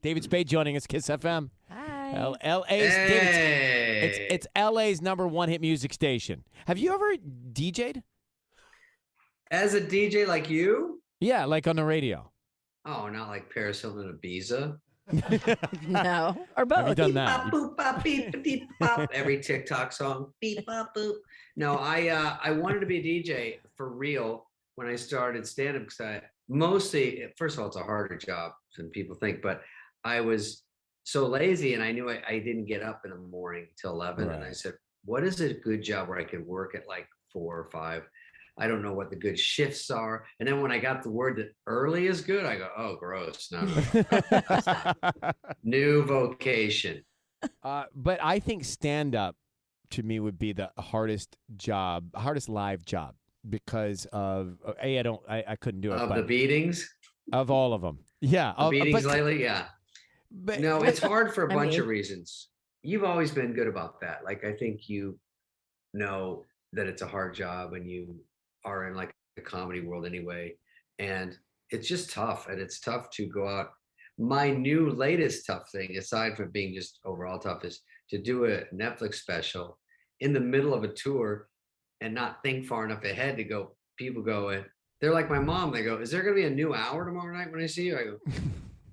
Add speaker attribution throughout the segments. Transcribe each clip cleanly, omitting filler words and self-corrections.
Speaker 1: David Spade joining us, Kiss FM.
Speaker 2: Hi.
Speaker 1: LA's
Speaker 3: Hey.
Speaker 1: it's LA's #1 hit music station. Have you ever DJ'd?
Speaker 3: As a DJ like you?
Speaker 1: Yeah, like on the radio.
Speaker 3: Oh, not like Paris Hilton and Ibiza.
Speaker 2: No, or both.
Speaker 1: Have you done that?
Speaker 3: Beep, bop, boop, bop, beep, beep, bop. Every TikTok song. Beep, bop, boop. No, I wanted to be a DJ for real when I started stand-up because I mostly, first of all, it's a harder job than people think, but I was so lazy and I knew I didn't get up in the morning till 11.
Speaker 1: Right.
Speaker 3: And I said, what is a good job where I could work at like 4 or 5? I don't know what the good shifts are. And then when I got the word that early is good, I go, oh, gross. No. New vocation.
Speaker 1: But I think stand-up to me would be the hardest live job because of I couldn't do it.
Speaker 3: Of the beatings?
Speaker 1: Of all of them. Yeah.
Speaker 3: The beatings lately? Yeah.
Speaker 1: But,
Speaker 3: No, it's hard for a bunch
Speaker 2: mean-
Speaker 3: of reasons. You've always been good about that. Like, I think you know that it's a hard job and you are in like the comedy world anyway. And it's just tough. And it's tough to go out. My new latest tough thing, aside from being just overall tough, is to do a Netflix special in the middle of a tour and not think far enough ahead to go, people go, and they're like my mom, they go, is there going to be a new hour tomorrow night when I see you? I go,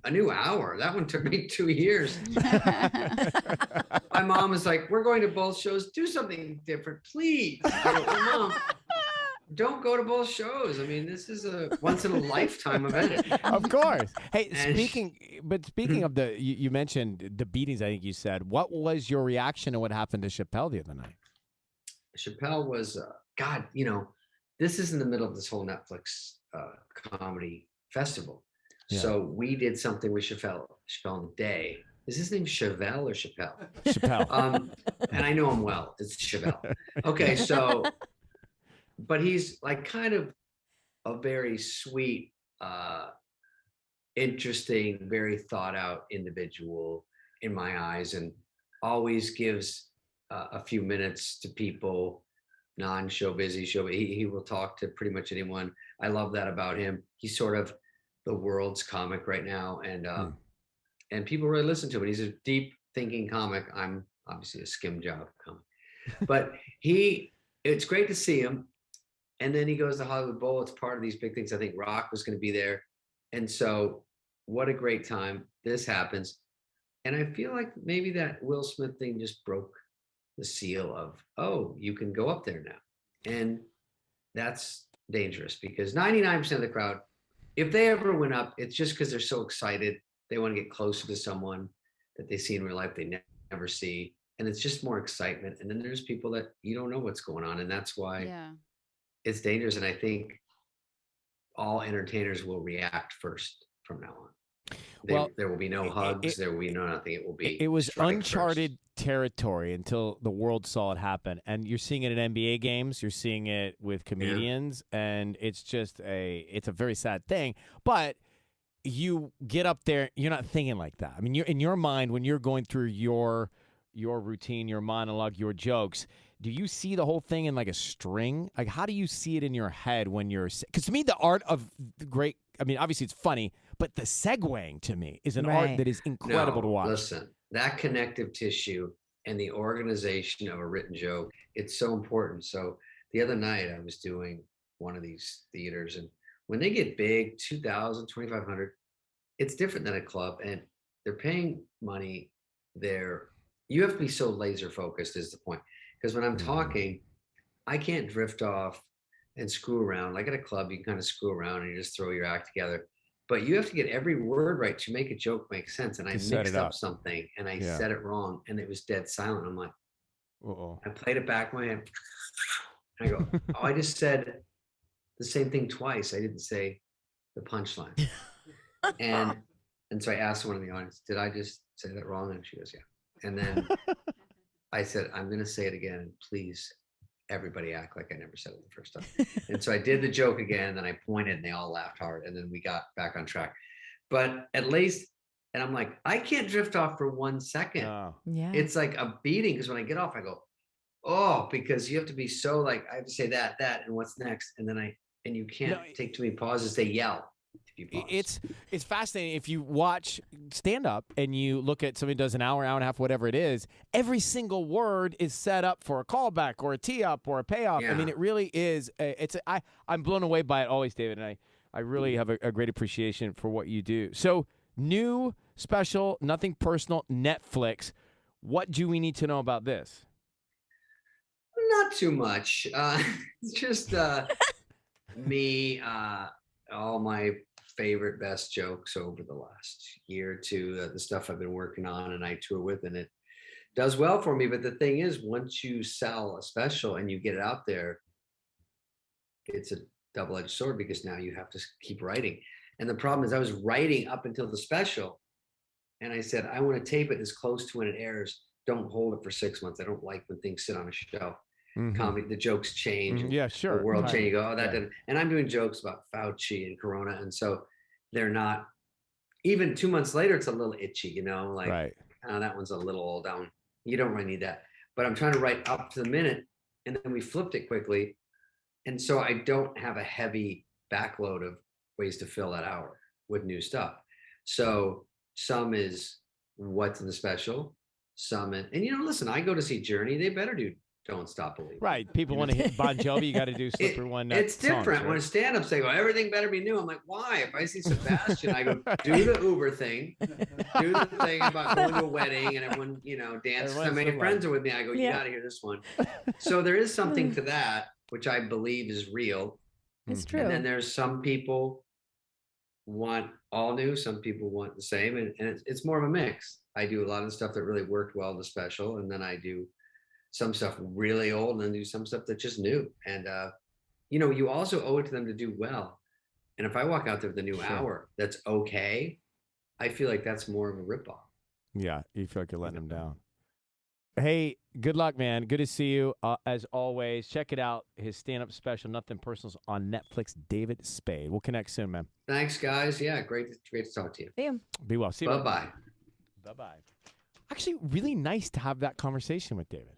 Speaker 3: a new hour? That one took me 2 years. My mom is like, we're going to both shows. Do something different, please. I go, Mom, don't go to both shows. I mean, this is a once in a lifetime event.
Speaker 1: Of course. Hey,
Speaker 3: And-
Speaker 1: speaking of you mentioned the beatings, I think you said. What was your reaction to what happened to Chappelle the other night?
Speaker 3: Chappelle was, God, this is in the middle of this whole Netflix comedy festival.
Speaker 1: Yeah.
Speaker 3: So we did something with Chappelle on the day. Is his name Chevelle or Chappelle?
Speaker 1: Chappelle.
Speaker 3: And I know him well. It's Chevelle. Okay, so, but he's like kind of a very sweet, interesting, very thought out individual in my eyes, and always gives a few minutes to people, non-show busy show. He will talk to pretty much anyone. I love that about him. He's sort of the world's comic right now, and people really listen to him. He's a deep thinking comic. I'm obviously a skim job comic, but it's great to see him. And then he goes to Hollywood Bowl. It's part of these big things. I think Rock was going to be there. And so what a great time. This happens. And I feel like maybe that Will Smith thing just broke the seal of, oh, you can go up there now. And that's dangerous because 99% of the crowd, if they ever went up, it's just because they're so excited. They want to get closer to someone that they see in real life they never see. And it's just more excitement. And then there's people that you don't know what's going on. And that's why it's dangerous. And I think all entertainers will react first from now on. There will be no hugs. There will be no nothing. It will be.
Speaker 1: It was uncharted
Speaker 3: first
Speaker 1: territory until the world saw it happen, and you're seeing it at NBA games. You're seeing it with comedians, and it's just it's a very sad thing. But you get up there, you're not thinking like that. I mean, you're in your mind when you're going through your routine, your monologue, your jokes. Do you see the whole thing in like a string? Like, how do you see it in your head when you're? Because to me, the art of the great. I mean, obviously it's funny, but the segueing to me is an art that is incredible to watch.
Speaker 3: Listen, that connective tissue and the organization of a written joke, it's so important. So the other night I was doing one of these theaters, and when they get big, 2,000, 2,500, it's different than a club, and they're paying money there. You have to be so laser focused is the point. Because when I'm talking, I can't drift off and screw around. Like at a club, you can kind of screw around and you just throw your act together. But you have to get every word right to make a joke make sense. And I mixed up something and I said it wrong and it was dead silent. I'm like, I played it back in my head. And I go, oh, I just said the same thing twice. I didn't say the punchline. and so I asked one of the audience, did I just say that wrong? And she goes, yeah. And then I said, I'm going to say it again. And please, everybody act like I never said it the first time. And so I did the joke again, and then I pointed and they all laughed hard. And then we got back on track. But at least, and I'm like, I can't drift off for 1 second.
Speaker 2: Yeah.
Speaker 3: It's like a beating because when I get off, I go, oh, because you have to be so like, I have to say that, and what's next. And then and you can't take too many pauses. They yell. you pause.
Speaker 1: It's fascinating. If you watch stand up and you look at somebody who does an hour and a half, whatever it is, every single word is set up for a callback or a tee up or a payoff. I mean, it really is. I'm blown away by it always, David, and I really have a great appreciation for what you do. So, new special, nothing personal, Netflix. What do we need to know about this?
Speaker 3: Not too much. It's just me, all my favorite, best jokes over the last year or two, the stuff I've been working on and I tour with, and it does well for me. But the thing is, once you sell a special and you get it out there, it's a double-edged sword because now you have to keep writing. And the problem is I was writing up until the special, and I said, I want to tape it as close to when it airs. Don't hold it for 6 months. I don't like when things sit on a shelf. Comedy, the jokes change.
Speaker 1: Yeah, sure.
Speaker 3: The world change. You go, oh, that didn't. And I'm doing jokes about Fauci and Corona, and so they're not. Even 2 months later, it's a little itchy, you know, like oh, that one's a little old down. You don't really need that. But I'm trying to write up to the minute, and then we flipped it quickly, and so I don't have a heavy backload of ways to fill that hour with new stuff. So some is what's in the special, some and you know, listen, I go to see Journey. They better do Don't Stop Believing.
Speaker 1: Right. People want to hit Bon Jovi. You got to do Slippery One Night.
Speaker 3: It's different.
Speaker 1: Songs, right?
Speaker 3: When a stand-up say, well, everything better be new. I'm like, why? If I see Sebastian, I go, do the Uber thing. Do the thing about going to a wedding and everyone, you know, dances. So many friends are with me. I go, you got to hear this one. So there is something to that, which I believe is real.
Speaker 2: It's true.
Speaker 3: And then there's some people want all new. Some people want the same. And it's more of a mix. I do a lot of the stuff that really worked well in the special. And then I do some stuff really old and then do some stuff that's just new. And, you know, you also owe it to them to do well. And if I walk out there with a new hour that's okay, I feel like that's more of a ripoff.
Speaker 1: Yeah, you feel like you're letting them down. Hey, good luck, man. Good to see you. As always, check it out. His stand-up special, Nothing Personal, on Netflix, David Spade. We'll connect soon, man.
Speaker 3: Thanks, guys. Yeah, great to talk to you.
Speaker 2: See you.
Speaker 1: Be well. See you.
Speaker 3: Bye-bye.
Speaker 1: Bye-bye. Actually, really nice to have that conversation with David.